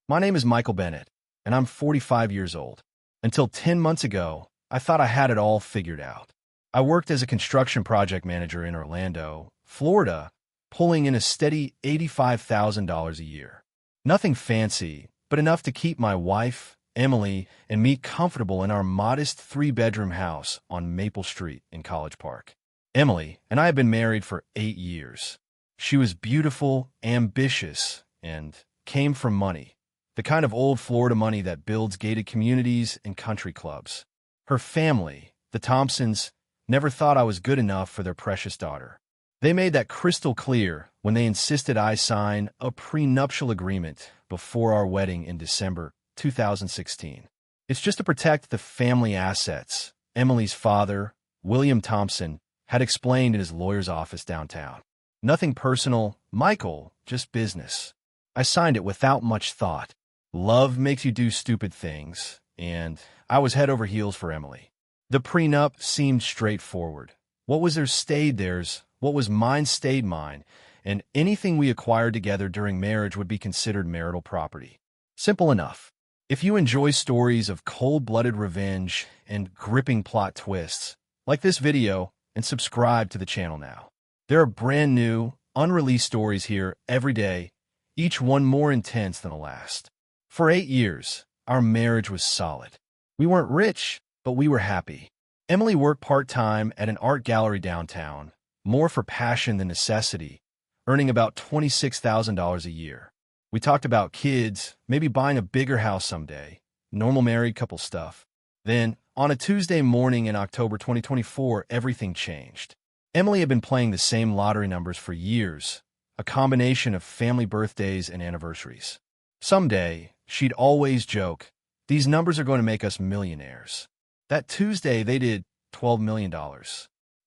My name is Michael Bennett, and I'm 45 years old. Until 10 months ago, I thought I had it all figured out. I worked as a construction project manager in Orlando, Florida, pulling in a steady $85,000 a year. Nothing fancy, but enough to keep my wife, Emily, and me comfortable in our modest three-bedroom house on Maple Street in College Park. Emily and I have been married for 8 years. She was beautiful, ambitious, and came from money. The kind of old Florida money that builds gated communities and country clubs. Her family, the Thompsons, never thought I was good enough for their precious daughter. They made that crystal clear when they insisted I sign a prenuptial agreement before our wedding in December 2016. It's just to protect the family assets, Emily's father, William Thompson, had explained in his lawyer's office downtown. Nothing personal, Michael, just business. I signed it without much thought. Love makes you do stupid things, and I was head over heels for Emily. The prenup seemed straightforward. What was theirs stayed theirs, what was mine stayed mine, and anything we acquired together during marriage would be considered marital property. Simple enough. If you enjoy stories of cold-blooded revenge and gripping plot twists, like this video and subscribe to the channel now. There are brand new, unreleased stories here every day, each one more intense than the last. For 8 years, our marriage was solid. We weren't rich, but we were happy. Emily worked part-time at an art gallery downtown, more for passion than necessity, earning about $26,000 a year. We talked about kids, maybe buying a bigger house someday, normal married couple stuff. Then, on a Tuesday morning in October 2024, everything changed. Emily had been playing the same lottery numbers for years, a combination of family birthdays and anniversaries. Someday, she'd always joke, these numbers are going to make us millionaires. That Tuesday, they did $12 million.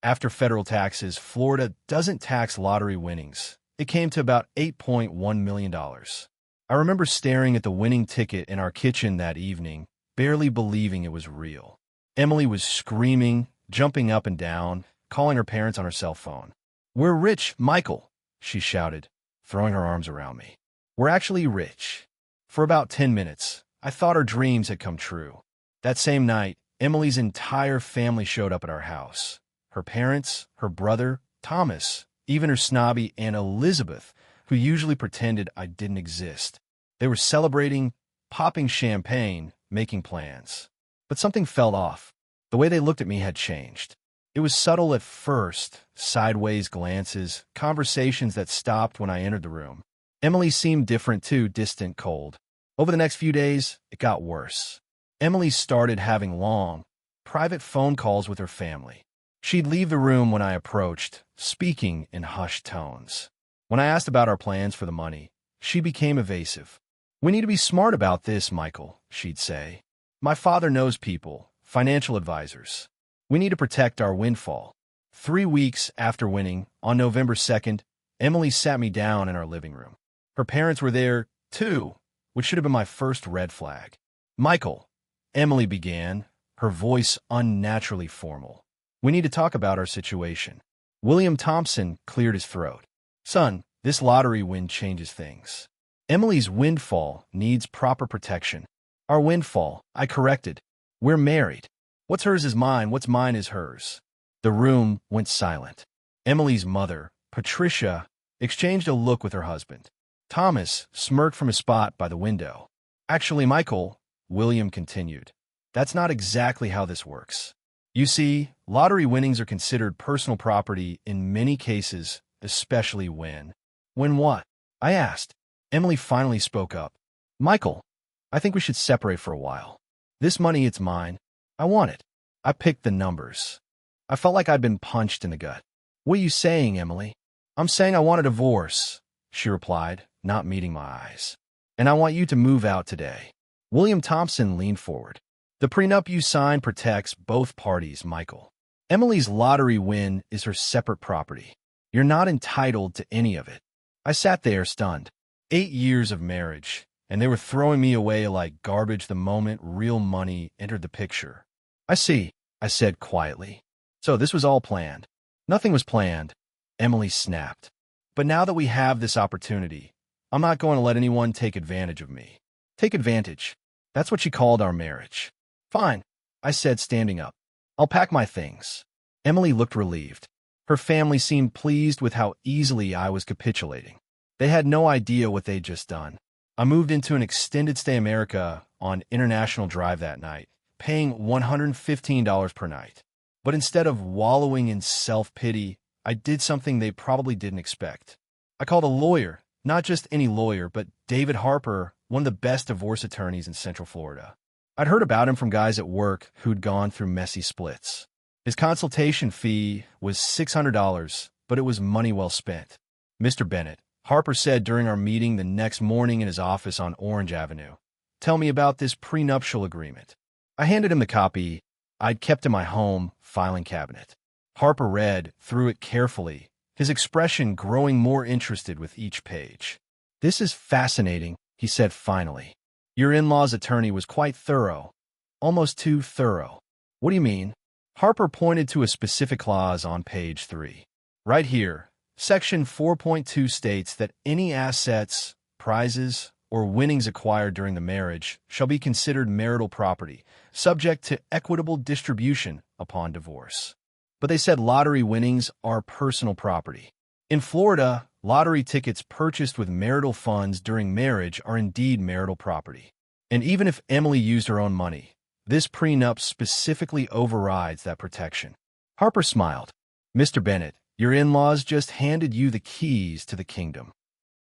After federal taxes, Florida doesn't tax lottery winnings. It came to about $8.1 million. I remember staring at the winning ticket in our kitchen that evening, barely believing it was real. Emily was screaming, jumping up and down, calling her parents on her cell phone. "We're rich, Michael," she shouted, throwing her arms around me. "We're actually rich." For about 10 minutes, I thought our dreams had come true. That same night, Emily's entire family showed up at our house. Her parents, her brother, Thomas, even her snobby Aunt Elizabeth, who usually pretended I didn't exist. They were celebrating, popping champagne, making plans. But something fell off. The way they looked at me had changed. It was subtle at first, sideways glances, conversations that stopped when I entered the room. Emily seemed different too, distant, cold. Over the next few days, it got worse. Emily started having long, private phone calls with her family. She'd leave the room when I approached, speaking in hushed tones. When I asked about our plans for the money, she became evasive. "We need to be smart about this, Michael," she'd say. "My father knows people, financial advisors. We need to protect our windfall." 3 weeks after winning, on November 2nd, Emily sat me down in our living room. Her parents were there, too, which should have been my first red flag. "Michael," Emily began, her voice unnaturally formal. "We need to talk about our situation." William Thompson cleared his throat. "Son, this lottery win changes things. Emily's windfall needs proper protection." "Our windfall," I corrected. "We're married. What's hers is mine, what's mine is hers." The room went silent. Emily's mother, Patricia, exchanged a look with her husband. Thomas smirked from his spot by the window. "Actually, Michael," William continued, "that's not exactly how this works. You see, lottery winnings are considered personal property in many cases, especially when..." "When what?" I asked. Emily finally spoke up. "Michael, I think we should separate for a while. This money, it's mine. I want it." I picked the numbers. I felt like I'd been punched in the gut. "What are you saying, Emily?" "I'm saying I want a divorce," she replied, not meeting my eyes. "And I want you to move out today." William Thompson leaned forward. "The prenup you signed protects both parties, Michael. Emily's lottery win is her separate property. You're not entitled to any of it." I sat there stunned. 8 years of marriage, and they were throwing me away like garbage the moment real money entered the picture. "I see," I said quietly. "So this was all planned." "Nothing was planned," Emily snapped. "But now that we have this opportunity, I'm not going to let anyone take advantage of me." Take advantage. That's what she called our marriage. Fine, I said, standing up. I'll pack my things. Emily looked relieved. Her family seemed pleased with how easily I was capitulating. They had no idea what they'd just done. I moved into an extended stay America on International Drive that night, paying $115 per night. But instead of wallowing in self-pity, I did something they probably didn't expect. I called a lawyer, not just any lawyer, but David Harper, one of the best divorce attorneys in Central Florida. I'd heard about him from guys at work who'd gone through messy splits. His consultation fee was $600, but it was money well spent. Mr. Bennett, Harper said during our meeting the next morning in his office on Orange Avenue, "Tell me about this prenuptial agreement." I handed him the copy I'd kept in my home filing cabinet. Harper read through it carefully, his expression growing more interested with each page. "This is fascinating," he said finally. "Your in-law's attorney was quite thorough. Almost too thorough." "What do you mean?" Harper pointed to a specific clause on page 3. "Right here, Section 4.2 states that any assets, prizes, or winnings acquired during the marriage shall be considered marital property, subject to equitable distribution upon divorce." But they said lottery winnings are personal property. In Florida, lottery tickets purchased with marital funds during marriage are indeed marital property. And even if Emily used her own money, this prenup specifically overrides that protection. Harper smiled. "Mr. Bennett, your in-laws just handed you the keys to the kingdom."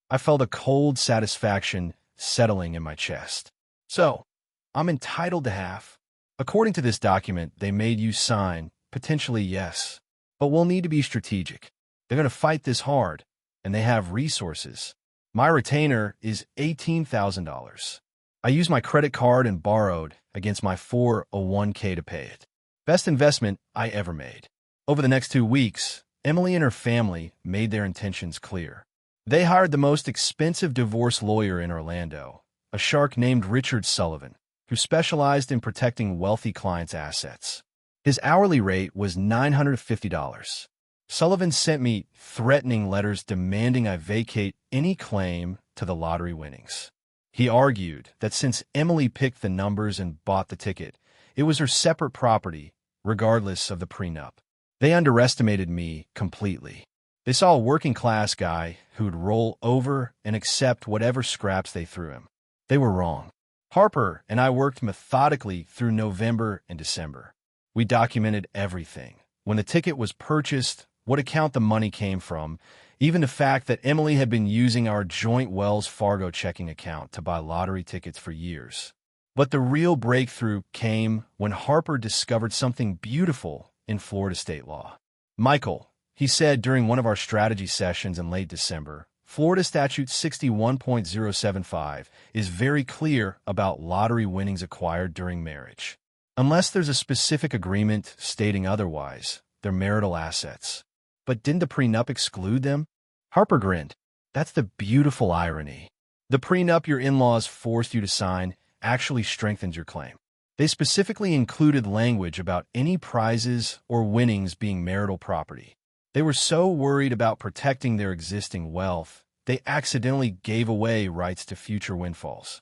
I felt a cold satisfaction settling in my chest. "So, I'm entitled to half. According to this document they made you sign, potentially yes. But we'll need to be strategic. They're going to fight this hard, and they have resources. My retainer is $18,000. I used my credit card and borrowed against my 401k to pay it. Best investment I ever made." Over the next 2 weeks, Emily and her family made their intentions clear. They hired the most expensive divorce lawyer in Orlando, a shark named Richard Sullivan, who specialized in protecting wealthy clients' assets. His hourly rate was $950. Sullivan sent me threatening letters demanding I vacate any claim to the lottery winnings. He argued that since Emily picked the numbers and bought the ticket, it was her separate property, regardless of the prenup. They underestimated me completely. They saw a working-class guy who'd roll over and accept whatever scraps they threw him. They were wrong. Harper and I worked methodically through November and December. We documented everything. When the ticket was purchased, what account the money came from, even the fact that Emily had been using our joint Wells Fargo checking account to buy lottery tickets for years. But the real breakthrough came when Harper discovered something beautiful in Florida state law. "Michael," he said during one of our strategy sessions in late December, "Florida Statute 61.075 is very clear about lottery winnings acquired during marriage. Unless there's a specific agreement stating otherwise, they're marital assets." "But didn't the prenup exclude them?" Harper grinned. "That's the beautiful irony. The prenup your in-laws forced you to sign actually strengthens your claim. They specifically included language about any prizes or winnings being marital property. They were so worried about protecting their existing wealth, they accidentally gave away rights to future windfalls."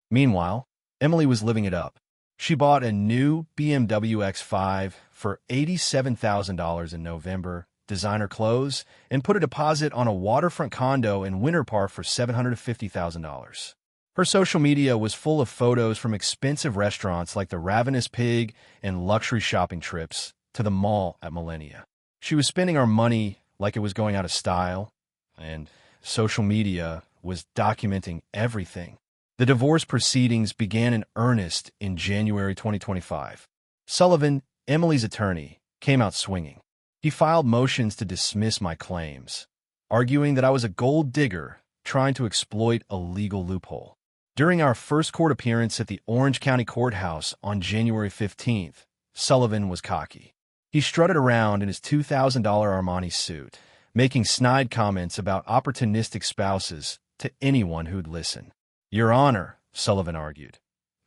Meanwhile, Emily was living it up. She bought a new BMW X5 for $87,000 in November, designer clothes, and put a deposit on a waterfront condo in Winter Park for $750,000. Her social media was full of photos from expensive restaurants like the Ravenous Pig and luxury shopping trips to the mall at Millennia. She was spending our money like it was going out of style, and social media was documenting everything. The divorce proceedings began in earnest in January 2025. Sullivan, Emily's attorney, came out swinging. He filed motions to dismiss my claims, arguing that I was a gold digger trying to exploit a legal loophole. During our first court appearance at the Orange County Courthouse on January 15th, Sullivan was cocky. He strutted around in his $2,000 Armani suit, making snide comments about opportunistic spouses to anyone who'd listen. "Your Honor," Sullivan argued,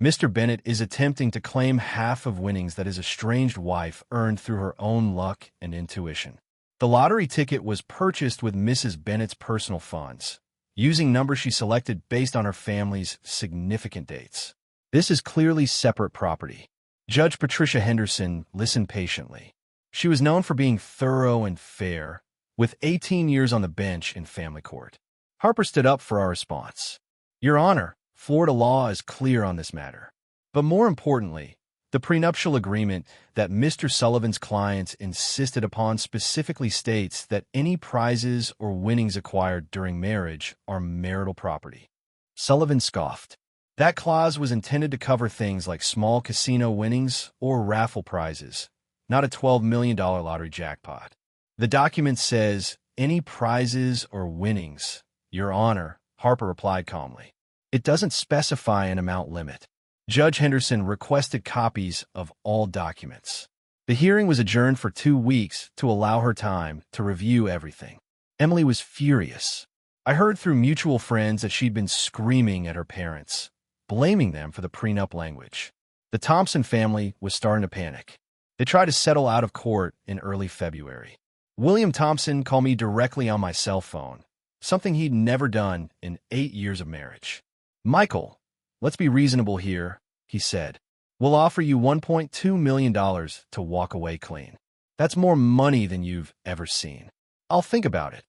"Mr. Bennett is attempting to claim half of winnings that his estranged wife earned through her own luck and intuition. The lottery ticket was purchased with Mrs. Bennett's personal funds. using numbers she selected based on her family's significant dates. This is clearly separate property. Judge Patricia Henderson listened patiently. She was known for being thorough and fair, with 18 years on the bench in family court. Harper stood up for our response. Your Honor, Florida law is clear on this matter. But more importantly, the prenuptial agreement that Mr. Sullivan's clients insisted upon specifically states that any prizes or winnings acquired during marriage are marital property. Sullivan scoffed. That clause was intended to cover things like small casino winnings or raffle prizes, not a $12 million lottery jackpot. The document says, any prizes or winnings, Your Honor, Harper replied calmly. It doesn't specify an amount limit. Judge Henderson requested copies of all documents. The hearing was adjourned for 2 weeks to allow her time to review everything. Emily was furious. I heard through mutual friends that she'd been screaming at her parents, blaming them for the prenup language. The Thompson family was starting to panic. They tried to settle out of court in early February. William Thompson called me directly on my cell phone, something he'd never done in 8 years of marriage. Michael, let's be reasonable here, he said. We'll offer you $1.2 million to walk away clean. That's more money than you've ever seen. I'll think about it,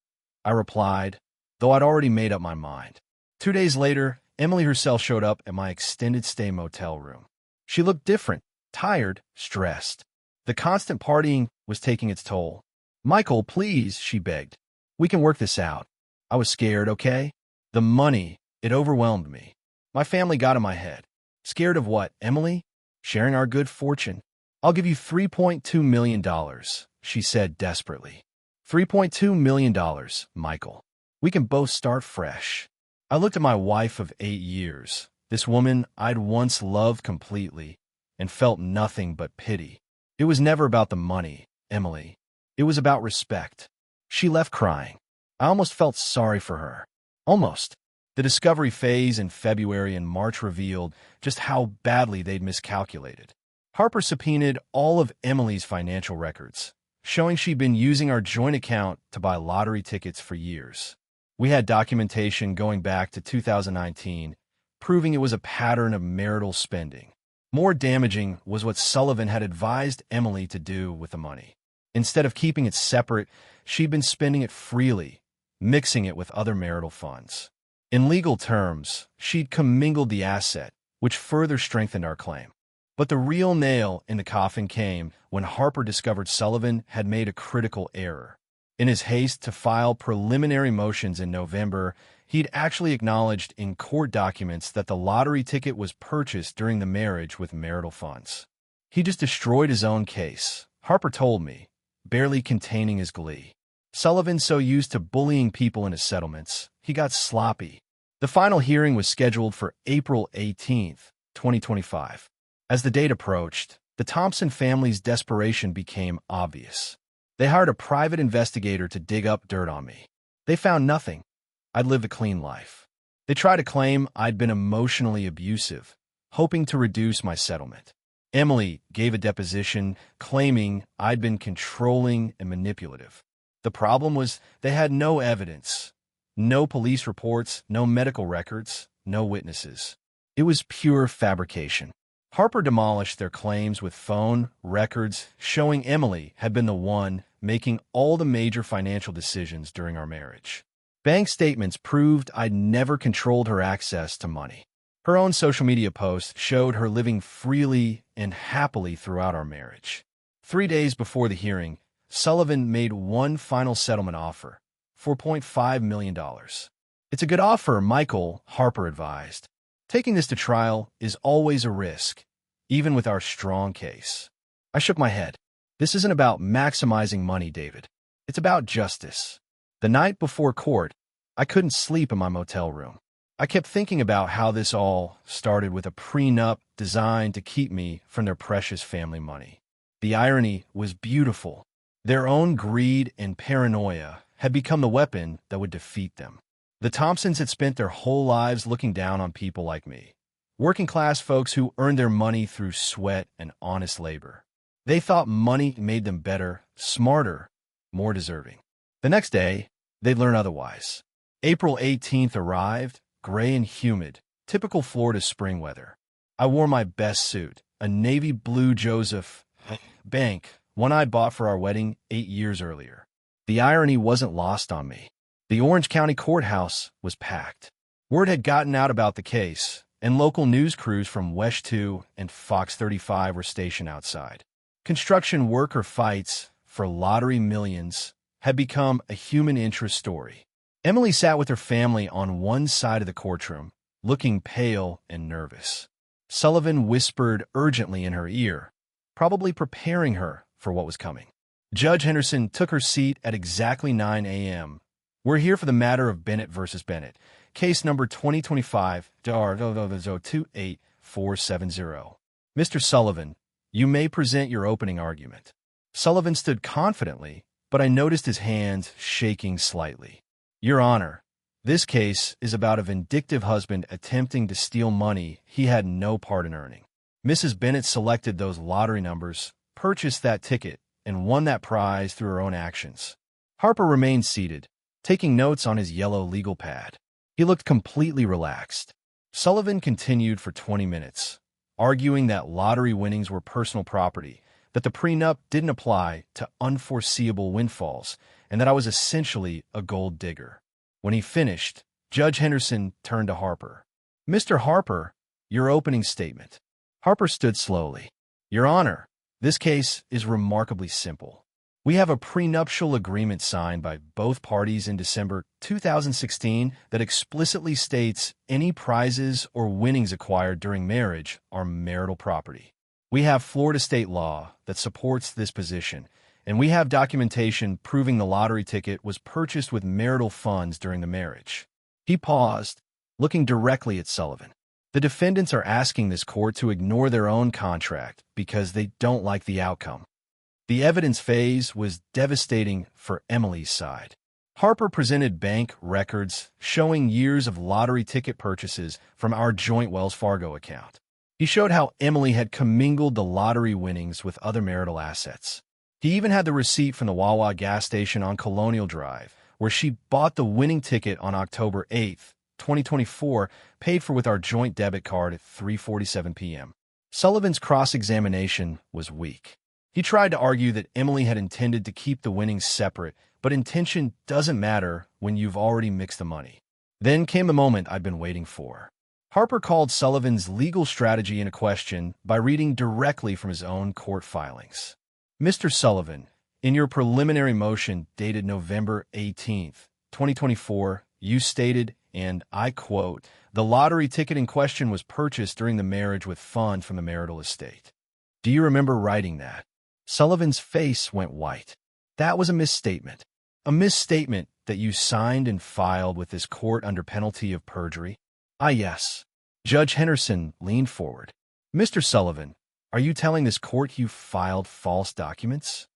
I replied, though I'd already made up my mind. 2 days later, Emily herself showed up at my extended stay motel room. She looked different, tired, stressed. The constant partying was taking its toll. Michael, please, she begged. We can work this out. I was scared, okay? The money, it overwhelmed me. My family got in my head. Scared of what, Emily? Sharing our good fortune. I'll give you $3.2 million, she said desperately. $3.2 million, Michael. We can both start fresh. I looked at my wife of 8 years, this woman I'd once loved completely, and felt nothing but pity. It was never about the money, Emily. It was about respect. She left crying. I almost felt sorry for her. Almost. The discovery phase in February and March revealed just how badly they'd miscalculated. Harper subpoenaed all of Emily's financial records, showing she'd been using our joint account to buy lottery tickets for years. We had documentation going back to 2019, proving it was a pattern of marital spending. More damaging was what Sullivan had advised Emily to do with the money. Instead of keeping it separate, she'd been spending it freely, mixing it with other marital funds. In legal terms, she'd commingled the asset, which further strengthened our claim. But the real nail in the coffin came when Harper discovered Sullivan had made a critical error. In his haste to file preliminary motions in November, he'd actually acknowledged in court documents that the lottery ticket was purchased during the marriage with marital funds. He just destroyed his own case, Harper told me, barely containing his glee. Sullivan, so used to bullying people into settlements, he got sloppy. The final hearing was scheduled for April 18, 2025. As the date approached, the Thompson family's desperation became obvious. They hired a private investigator to dig up dirt on me. They found nothing. I'd lived a clean life. They tried to claim I'd been emotionally abusive, hoping to reduce my settlement. Emily gave a deposition claiming I'd been controlling and manipulative. The problem was they had no evidence, no police reports, no medical records, no witnesses. It was pure fabrication. Harper demolished their claims with phone records showing Emily had been the one making all the major financial decisions during our marriage. Bank statements proved I'd never controlled her access to money. Her own social media posts showed her living freely and happily throughout our marriage. 3 days before the hearing, Sullivan made one final settlement offer, $4.5 million. It's a good offer, Michael, Harper advised. Taking this to trial is always a risk, even with our strong case. I shook my head. This isn't about maximizing money, David. It's about justice. The night before court, I couldn't sleep in my motel room. I kept thinking about how this all started with a prenup designed to keep me from their precious family money. The irony was beautiful. Their own greed and paranoia had become the weapon that would defeat them. The Thompsons had spent their whole lives looking down on people like me, working-class folks who earned their money through sweat and honest labor. They thought money made them better, smarter, more deserving. The next day, they'd learn otherwise. April 18th arrived, gray and humid, typical Florida spring weather. I wore my best suit, a navy blue Joseph Bank, one I bought for our wedding 8 years earlier. The irony wasn't lost on me. The Orange County courthouse was packed. Word had gotten out about the case, and local news crews from WESH 2 and Fox 35 were stationed outside. Construction worker fights for lottery millions had become a human interest story. Emily sat with her family on one side of the courtroom, looking pale and nervous. Sullivan whispered urgently in her ear, probably preparing her for what was coming. Judge Henderson took her seat at exactly 9 a.m. We're here for the matter of Bennett versus Bennett, case number 2025-28470. Mr. Sullivan, you may present your opening argument. Sullivan stood confidently, but I noticed his hands shaking slightly. Your Honor, this case is about a vindictive husband attempting to steal money he had no part in earning. Mrs. Bennett selected those lottery numbers, purchased that ticket, and won that prize through her own actions. Harper remained seated, taking notes on his yellow legal pad. He looked completely relaxed. Sullivan continued for 20 minutes, arguing that lottery winnings were personal property, that the prenup didn't apply to unforeseeable windfalls, and that I was essentially a gold digger. When he finished, Judge Henderson turned to Harper. Mr. Harper, your opening statement. Harper stood slowly. Your Honor, this case is remarkably simple. We have a prenuptial agreement signed by both parties in December 2016 that explicitly states any prizes or winnings acquired during marriage are marital property. We have Florida state law that supports this position, and we have documentation proving the lottery ticket was purchased with marital funds during the marriage. He paused, looking directly at Sullivan. The defendants are asking this court to ignore their own contract because they don't like the outcome. The evidence phase was devastating for Emily's side. Harper presented bank records showing years of lottery ticket purchases from our joint Wells Fargo account. He showed how Emily had commingled the lottery winnings with other marital assets. He even had the receipt from the Wawa gas station on Colonial Drive, where she bought the winning ticket on October 8, 2024, paid for with our joint debit card at 3:47 p.m. Sullivan's cross-examination was weak. He tried to argue that Emily had intended to keep the winnings separate, but intention doesn't matter when you've already mixed the money. Then came the moment I'd been waiting for. Harper called Sullivan's legal strategy into question by reading directly from his own court filings. Mr. Sullivan, in your preliminary motion dated November 18, 2024, you stated, and I quote, the lottery ticket in question was purchased during the marriage with funds from the marital estate. Do you remember writing that? Sullivan's face went white. That was a misstatement. A misstatement that you signed and filed with this court under penalty of perjury? Ah, yes. Judge Henderson leaned forward. Mr. Sullivan, are you telling this court you filed false documents?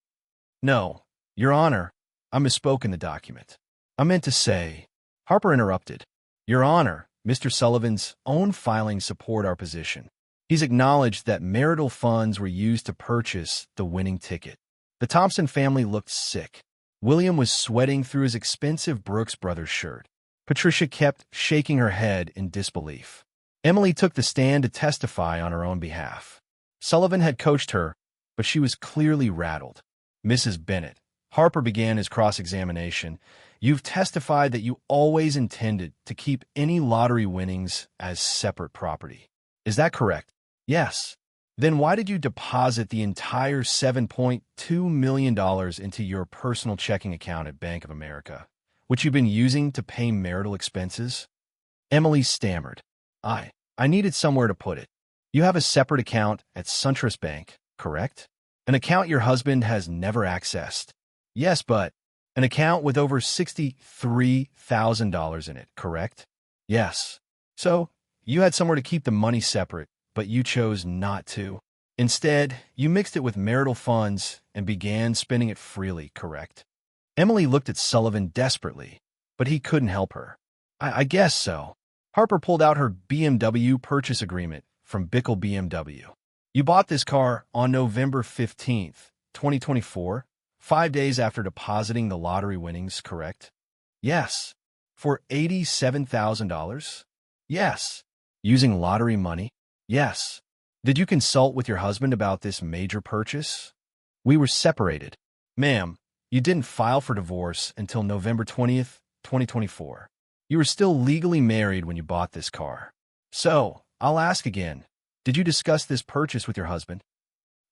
No, Your Honor, I misspoke in the document. I meant to say, Harper interrupted. Your Honor, Mr. Sullivan's own filings support our position. He's acknowledged that marital funds were used to purchase the winning ticket. The Thompson family looked sick. William was sweating through his expensive Brooks Brothers shirt. Patricia kept shaking her head in disbelief. Emily took the stand to testify on her own behalf. Sullivan had coached her, but she was clearly rattled. Mrs. Bennett, Harper began his cross-examination. You've testified that you always intended to keep any lottery winnings as separate property. Is that correct? Yes. Then why did you deposit the entire $7.2 million into your personal checking account at Bank of America, which you've been using to pay marital expenses? Emily stammered. I needed somewhere to put it. You have a separate account at SunTrust Bank, correct? An account your husband has never accessed. Yes, but an account with over $63,000 in it, correct? Yes. So, you had somewhere to keep the money separate, but you chose not to. Instead, you mixed it with marital funds and began spending it freely, correct? Emily looked at Sullivan desperately, but he couldn't help her. I guess so. Harper pulled out her BMW purchase agreement from Bickle BMW. You bought this car on November 15th, 2024, 5 days after depositing the lottery winnings, correct? Yes. For $87,000? Yes. Using lottery money? Yes. Did you consult with your husband about this major purchase? We were separated. Ma'am, you didn't file for divorce until November 20th, 2024. You were still legally married when you bought this car. So, I'll ask again. Did you discuss this purchase with your husband?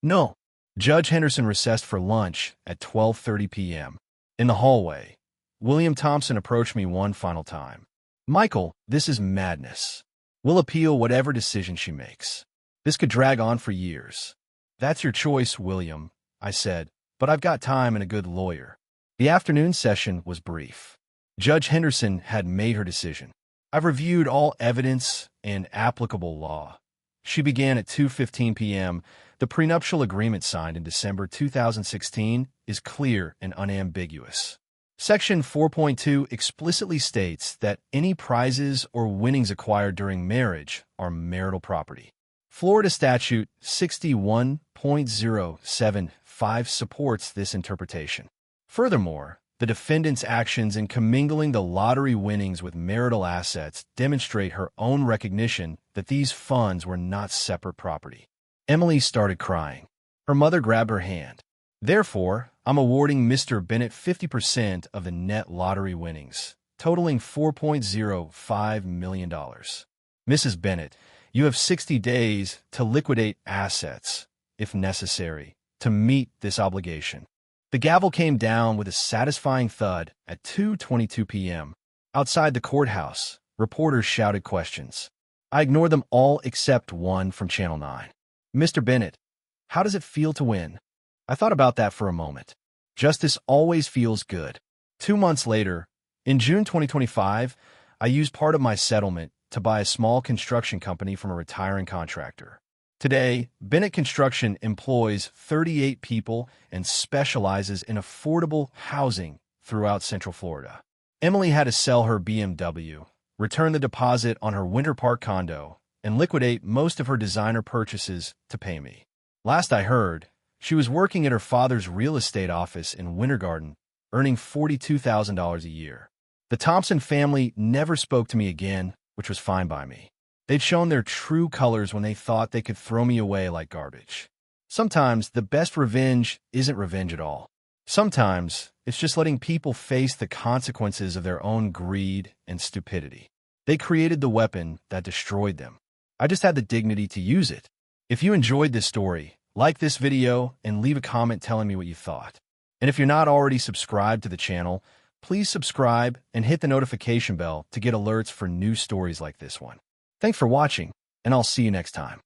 No. Judge Henderson recessed for lunch at 12:30 p.m. In the hallway, William Thompson approached me one final time. Michael, this is madness. We'll appeal whatever decision she makes. This could drag on for years. That's your choice, William, I said, but I've got time and a good lawyer. The afternoon session was brief. Judge Henderson had made her decision. I've reviewed all evidence and applicable law. She began at 2:15 p.m. The prenuptial agreement signed in December 2016 is clear and unambiguous. Section 4.2 explicitly states that any prizes or winnings acquired during marriage are marital property. Florida Statute 61.075 supports this interpretation. Furthermore, the defendant's actions in commingling the lottery winnings with marital assets demonstrate her own recognition that these funds were not separate property. Emily started crying. Her mother grabbed her hand. Therefore, I'm awarding Mr. Bennett 50% of the net lottery winnings, totaling $4.05 million. Mrs. Bennett, you have 60 days to liquidate assets, if necessary, to meet this obligation. The gavel came down with a satisfying thud at 2:22 p.m. Outside the courthouse, reporters shouted questions. I ignored them all except one from Channel 9. Mr. Bennett, how does it feel to win? I thought about that for a moment. Justice always feels good. 2 months later, in June 2025, I used part of my settlement to buy a small construction company from a retiring contractor. Today, Bennett Construction employs 38 people and specializes in affordable housing throughout Central Florida. Emily had to sell her BMW, return the deposit on her Winter Park condo, and liquidate most of her designer purchases to pay me. Last I heard, she was working at her father's real estate office in Winter Garden, earning $42,000 a year. The Thompson family never spoke to me again, which was fine by me. They'd shown their true colors when they thought they could throw me away like garbage. Sometimes the best revenge isn't revenge at all. Sometimes it's just letting people face the consequences of their own greed and stupidity. They created the weapon that destroyed them. I just had the dignity to use it. If you enjoyed this story, like this video and leave a comment telling me what you thought. And if you're not already subscribed to the channel, please subscribe and hit the notification bell to get alerts for new stories like this one. Thanks for watching, and I'll see you next time.